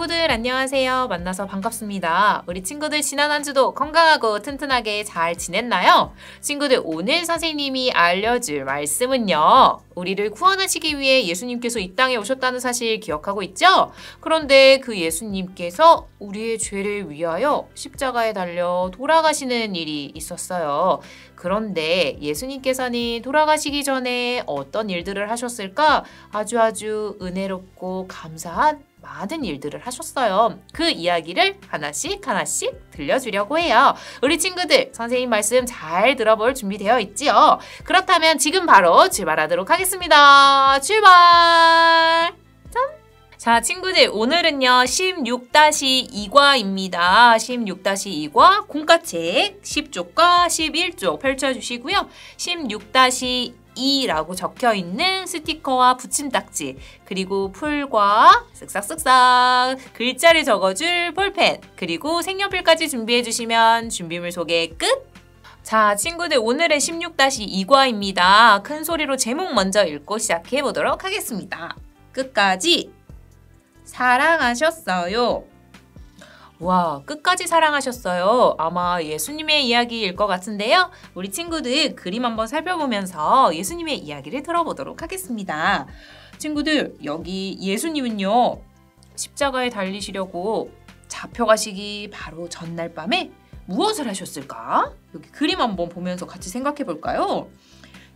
친구들 안녕하세요. 만나서 반갑습니다. 우리 친구들 지난 한 주도 건강하고 튼튼하게 잘 지냈나요? 친구들 오늘 선생님이 알려줄 말씀은요. 우리를 구원하시기 위해 예수님께서 이 땅에 오셨다는 사실 기억하고 있죠? 그런데 그 예수님께서 우리의 죄를 위하여 십자가에 달려 돌아가시는 일이 있었어요. 그런데 예수님께서는 돌아가시기 전에 어떤 일들을 하셨을까? 아주 은혜롭고 감사한 많은 일들을 하셨어요. 그 이야기를 하나씩 들려주려고 해요. 우리 친구들 선생님 말씀 잘 들어볼 준비되어 있지요? 그렇다면 지금 바로 출발하도록 하겠습니다. 출발! 자, 친구들 오늘은요 16-2과입니다. 16-2과 공과책 10쪽과 11쪽 펼쳐주시고요. 16-2라고 적혀있는 스티커와 붙임딱지, 그리고 풀과 쓱싹쓱싹 글자를 적어줄 볼펜, 그리고 색연필까지 준비해주시면 준비물 소개 끝! 자, 친구들 오늘은 16-2과입니다. 큰 소리로 제목 먼저 읽고 시작해보도록 하겠습니다. 끝까지 사랑하셨어요. 와, 끝까지 사랑하셨어요. 아마 예수님의 이야기일 것 같은데요. 우리 친구들 그림 한번 살펴보면서 예수님의 이야기를 들어보도록 하겠습니다. 친구들, 여기 예수님은요, 십자가에 달리시려고 잡혀가시기 바로 전날 밤에 무엇을 하셨을까? 여기 그림 한번 보면서 같이 생각해 볼까요?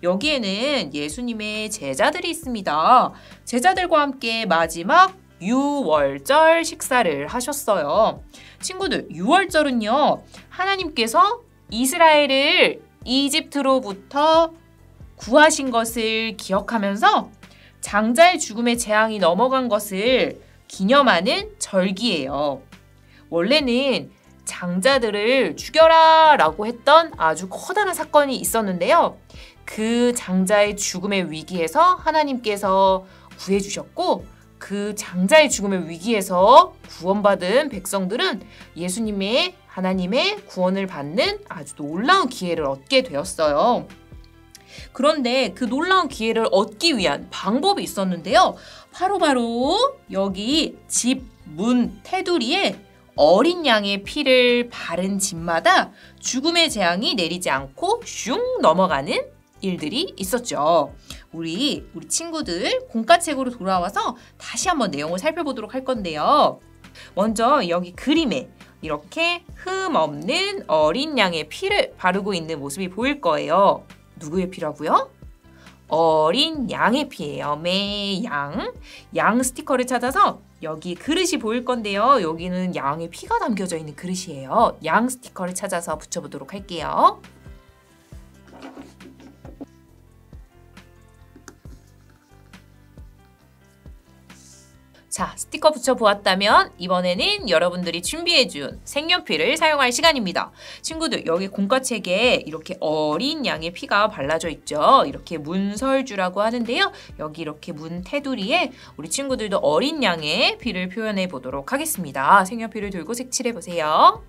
여기에는 예수님의 제자들이 있습니다. 제자들과 함께 마지막 유월절 식사를 하셨어요. 친구들, 유월절은요, 하나님께서 이스라엘을 이집트로부터 구하신 것을 기억하면서 장자의 죽음의 재앙이 넘어간 것을 기념하는 절기예요. 원래는 장자들을 죽여라 라고 했던 아주 커다란 사건이 있었는데요. 그 장자의 죽음의 위기에서 하나님께서 구해주셨고, 그 장자의 죽음의 위기에서 구원받은 백성들은 예수님의 하나님의 구원을 받는 아주 놀라운 기회를 얻게 되었어요. 그런데 그 놀라운 기회를 얻기 위한 방법이 있었는데요. 바로 여기 집 문 테두리에 어린 양의 피를 바른 집마다 죽음의 재앙이 내리지 않고 슝 넘어가는 일들이 있었죠. 우리 친구들 공과책으로 돌아와서 다시 한번 내용을 살펴보도록 할 건데요. 먼저 여기 그림에 이렇게 흠 없는 어린 양의 피를 바르고 있는 모습이 보일 거예요. 누구의 피라고요? 어린 양의 피예요. 양 스티커를 찾아서 여기 그릇이 보일 건데요. 여기는 양의 피가 담겨져 있는 그릇이에요. 양 스티커를 찾아서 붙여보도록 할게요. 자, 스티커 붙여보았다면 이번에는 여러분들이 준비해준 색연필을 사용할 시간입니다. 친구들, 여기 공과책에 이렇게 어린 양의 피가 발라져 있죠. 이렇게 문설주라고 하는데요. 여기 이렇게 문 테두리에 우리 친구들도 어린 양의 피를 표현해 보도록 하겠습니다. 색연필을 들고 색칠해 보세요.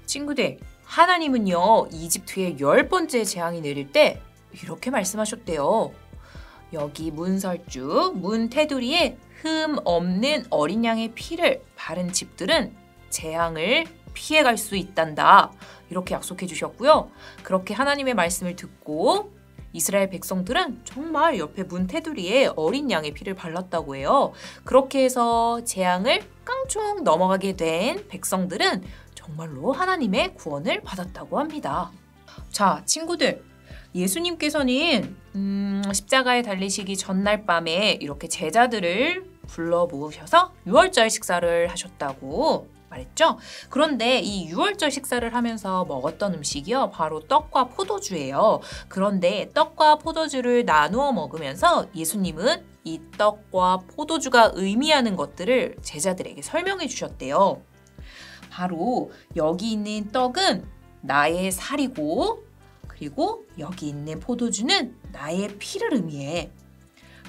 친구들, 하나님은요, 이집트에 10번째 재앙이 내릴 때 이렇게 말씀하셨대요. 여기 문설주, 문 테두리에 흠 없는 어린 양의 피를 바른 집들은 재앙을 피해갈 수 있단다. 이렇게 약속해 주셨고요. 그렇게 하나님의 말씀을 듣고 이스라엘 백성들은 정말 옆에 문 테두리에 어린 양의 피를 발랐다고 해요. 그렇게 해서 재앙을 깡총 넘어가게 된 백성들은 정말로 하나님의 구원을 받았다고 합니다. 자, 친구들, 예수님께서는 십자가에 달리시기 전날 밤에 이렇게 제자들을 불러 모으셔서 유월절 식사를 하셨다고 말했죠? 그런데 이 유월절 식사를 하면서 먹었던 음식이요, 바로 떡과 포도주예요. 그런데 떡과 포도주를 나누어 먹으면서 예수님은 이 떡과 포도주가 의미하는 것들을 제자들에게 설명해 주셨대요. 바로 여기 있는 떡은 나의 살이고, 그리고 여기 있는 포도주는 나의 피를 의미해.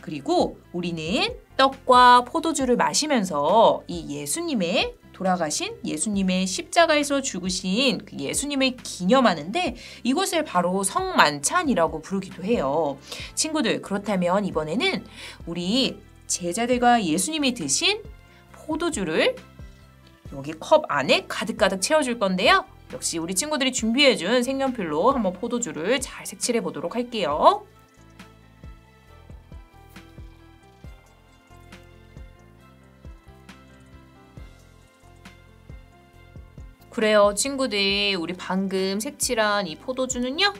그리고 우리는 떡과 포도주를 마시면서 이 예수님의 돌아가신 예수님의 십자가에서 죽으신 그 예수님을 기념하는데 이것을 바로 성만찬이라고 부르기도 해요. 친구들, 그렇다면 이번에는 우리 제자들과 예수님이 드신 포도주를 여기 컵 안에 가득가득 채워줄 건데요. 역시 우리 친구들이 준비해준 색연필로 한번 포도주를 잘 색칠해 보도록 할게요. 그래요, 친구들. 우리 방금 색칠한 이 포도주는요,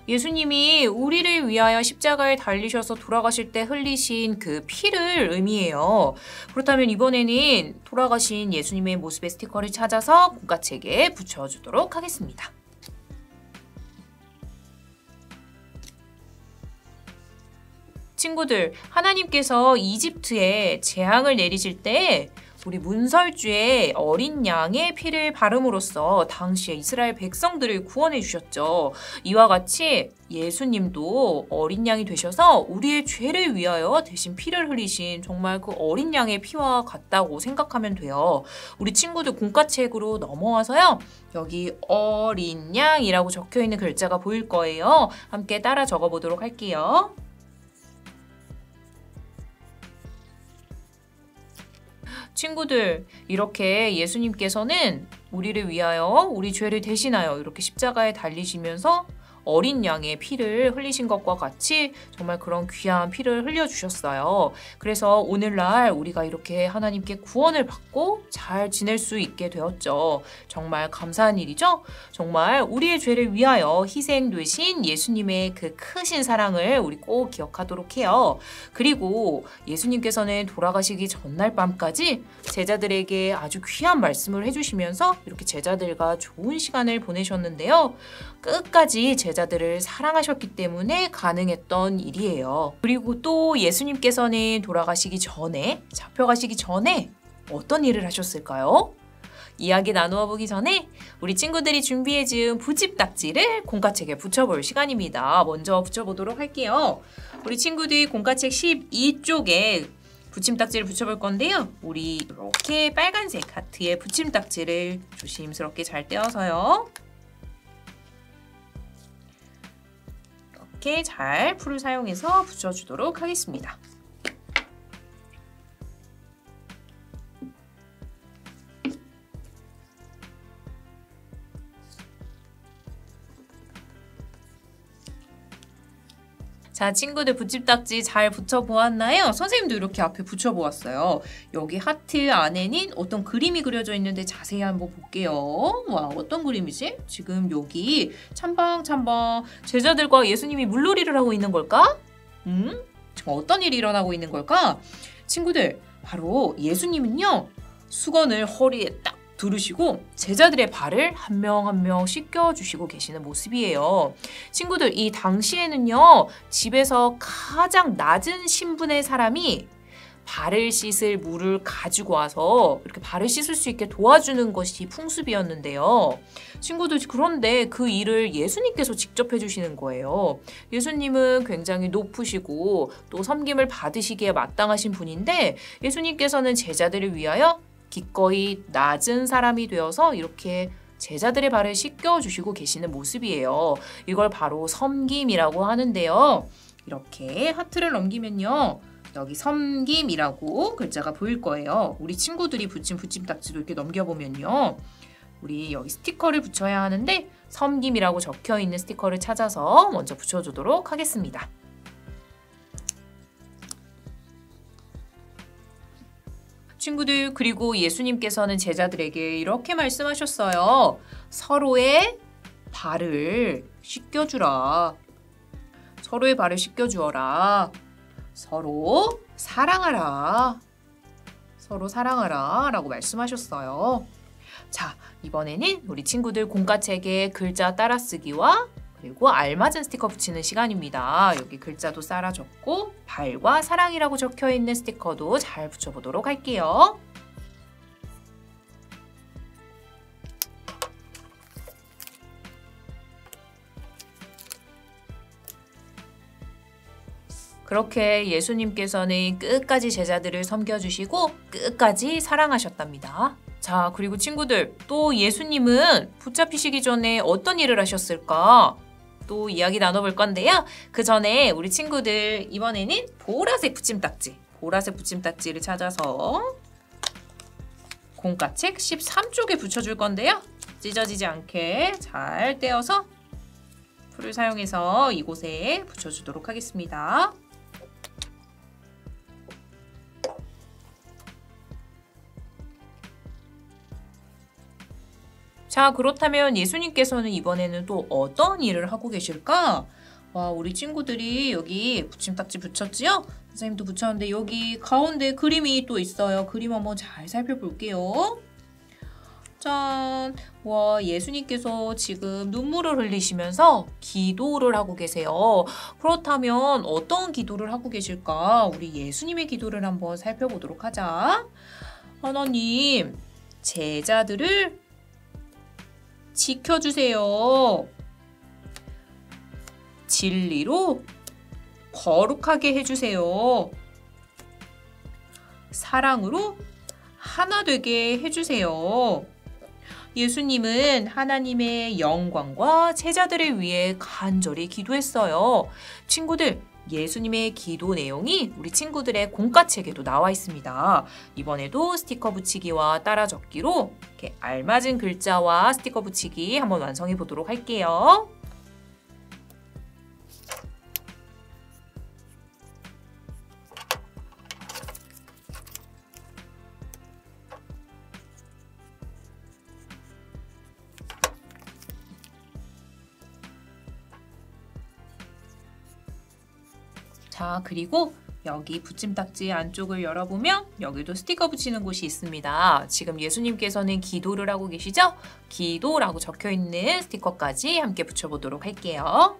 예수님이 우리를 위하여 십자가에 달리셔서 돌아가실 때 흘리신 그 피를 의미해요. 그렇다면 이번에는 돌아가신 예수님의 모습의 스티커를 찾아서 공과책에 붙여주도록 하겠습니다. 친구들, 하나님께서 이집트에 재앙을 내리실 때 우리 문설주에 어린 양의 피를 바름으로써 당시에 이스라엘 백성들을 구원해 주셨죠. 이와 같이 예수님도 어린 양이 되셔서 우리의 죄를 위하여 대신 피를 흘리신 정말 그 어린 양의 피와 같다고 생각하면 돼요. 우리 친구들 공과책으로 넘어와서요. 여기 어린 양이라고 적혀 있는 글자가 보일 거예요. 함께 따라 적어 보도록 할게요. 친구들, 이렇게 예수님께서는 우리를 위하여 우리 죄를 대신하여 이렇게 십자가에 달리시면서 어린 양의 피를 흘리신 것과 같이 정말 그런 귀한 피를 흘려주셨어요. 그래서 오늘날 우리가 이렇게 하나님께 구원을 받고 잘 지낼 수 있게 되었죠. 정말 감사한 일이죠? 정말 우리의 죄를 위하여 희생되신 예수님의 그 크신 사랑을 우리 꼭 기억하도록 해요. 그리고 예수님께서는 돌아가시기 전날 밤까지 제자들에게 아주 귀한 말씀을 해주시면서 이렇게 제자들과 좋은 시간을 보내셨는데요. 끝까지 제자들을 사랑하셨기 때문에 가능했던 일이에요. 그리고 또 예수님께서는 돌아가시기 전에, 잡혀가시기 전에 어떤 일을 하셨을까요? 이야기 나누어 보기 전에 우리 친구들이 준비해준 부집딱지를 공과책에 붙여볼 시간입니다. 먼저 붙여보도록 할게요. 우리 친구들이 공과책 12쪽에 붙임딱지를 붙여볼 건데요. 우리 이렇게 빨간색 하트에 붙임딱지를 조심스럽게 잘 떼어서요. 이렇게 잘 풀을 사용해서 붙여주도록 하겠습니다. 자, 친구들 붙임딱지 잘 붙여보았나요? 선생님도 이렇게 앞에 붙여보았어요. 여기 하트 안에는 어떤 그림이 그려져 있는데 자세히 한번 볼게요. 와, 어떤 그림이지? 지금 여기 첨벙첨벙 제자들과 예수님이 물놀이를 하고 있는 걸까? 지금 어떤 일이 일어나고 있는 걸까? 친구들, 바로 예수님은요, 수건을 허리에 딱 두르시고 제자들의 발을 한 명 한 명 씻겨주시고 계시는 모습이에요. 친구들, 이 당시에는요, 집에서 가장 낮은 신분의 사람이 발을 씻을 물을 가지고 와서 이렇게 발을 씻을 수 있게 도와주는 것이 풍습이었는데요. 친구들, 그런데 그 일을 예수님께서 직접 해주시는 거예요. 예수님은 굉장히 높으시고 또 섬김을 받으시기에 마땅하신 분인데 예수님께서는 제자들을 위하여 기꺼이 낮은 사람이 되어서 이렇게 제자들의 발을 씻겨주시고 계시는 모습이에요. 이걸 바로 섬김이라고 하는데요. 이렇게 하트를 넘기면요, 여기 섬김이라고 글자가 보일 거예요. 우리 친구들이 붙인 붙임딱지도 이렇게 넘겨보면요, 우리 여기 스티커를 붙여야 하는데 섬김이라고 적혀있는 스티커를 찾아서 먼저 붙여주도록 하겠습니다. 친구들, 그리고 예수님께서는 제자들에게 이렇게 말씀하셨어요. 서로의 발을 씻겨주라. 서로의 발을 씻겨주어라. 서로 사랑하라. 서로 사랑하라 라고 말씀하셨어요. 자, 이번에는 우리 친구들 공과책에 글자 따라쓰기와 그리고 알맞은 스티커 붙이는 시간입니다. 여기 글자도 따라 적고 발과 사랑이라고 적혀있는 스티커도 잘 붙여보도록 할게요. 그렇게 예수님께서는 끝까지 제자들을 섬겨주시고 끝까지 사랑하셨답니다. 자, 그리고 친구들, 또 예수님은 붙잡히시기 전에 어떤 일을 하셨을까? 또 이야기 나눠볼 건데요. 그 전에 우리 친구들 이번에는 보라색 붙임딱지를 찾아서 공과책 13쪽에 붙여줄 건데요. 찢어지지 않게 잘 떼어서 풀을 사용해서 이곳에 붙여주도록 하겠습니다. 자, 그렇다면 예수님께서는 이번에는 또 어떤 일을 하고 계실까? 와, 우리 친구들이 여기 붙임딱지 붙였지요? 선생님도 붙였는데 여기 가운데 그림이 또 있어요. 그림 한번 잘 살펴볼게요. 짠! 와, 예수님께서 지금 눈물을 흘리시면서 기도를 하고 계세요. 그렇다면 어떤 기도를 하고 계실까? 우리 예수님의 기도를 한번 살펴보도록 하자. 하나님, 제자들을 지켜주세요. 진리로 거룩하게 해주세요. 사랑으로 하나 되게 해주세요. 예수님은 하나님의 영광과 제자들을 위해 간절히 기도했어요. 친구들, 예수님의 기도 내용이 우리 친구들의 공과책에도 나와 있습니다. 이번에도 스티커 붙이기와 따라 적기로 이렇게 알맞은 글자와 스티커 붙이기 한번 완성해 보도록 할게요. 자, 그리고 여기 붙임딱지 안쪽을 열어보면 여기도 스티커 붙이는 곳이 있습니다. 지금 예수님께서는 기도를 하고 계시죠? 기도라고 적혀있는 스티커까지 함께 붙여보도록 할게요.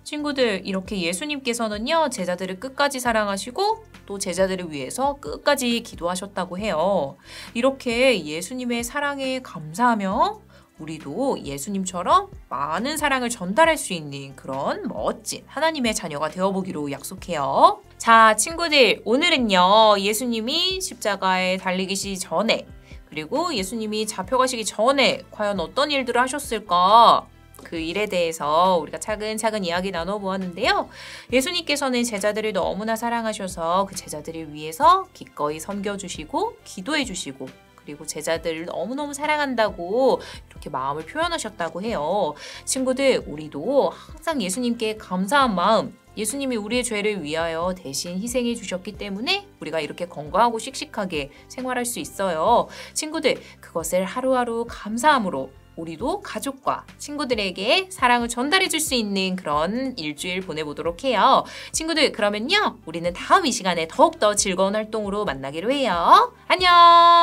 친구들, 이렇게 예수님께서는요, 제자들을 끝까지 사랑하시고 또 제자들을 위해서 끝까지 기도하셨다고 해요. 이렇게 예수님의 사랑에 감사하며 우리도 예수님처럼 많은 사랑을 전달할 수 있는 그런 멋진 하나님의 자녀가 되어보기로 약속해요. 자, 친구들, 오늘은요, 예수님이 십자가에 달리기 전에 그리고 예수님이 잡혀가시기 전에 과연 어떤 일들을 하셨을까? 그 일에 대해서 우리가 차근차근 이야기 나눠보았는데요. 예수님께서는 제자들을 너무나 사랑하셔서 그 제자들을 위해서 기꺼이 섬겨주시고 기도해주시고 그리고 제자들을 너무너무 사랑한다고 이렇게 마음을 표현하셨다고 해요. 친구들, 우리도 항상 예수님께 감사한 마음, 예수님이 우리의 죄를 위하여 대신 희생해 주셨기 때문에 우리가 이렇게 건강하고 씩씩하게 생활할 수 있어요. 친구들, 그것을 하루하루 감사함으로 우리도 가족과 친구들에게 사랑을 전달해 줄 수 있는 그런 일주일 보내보도록 해요. 친구들, 그러면요, 우리는 다음 이 시간에 더욱더 즐거운 활동으로 만나기로 해요. 안녕!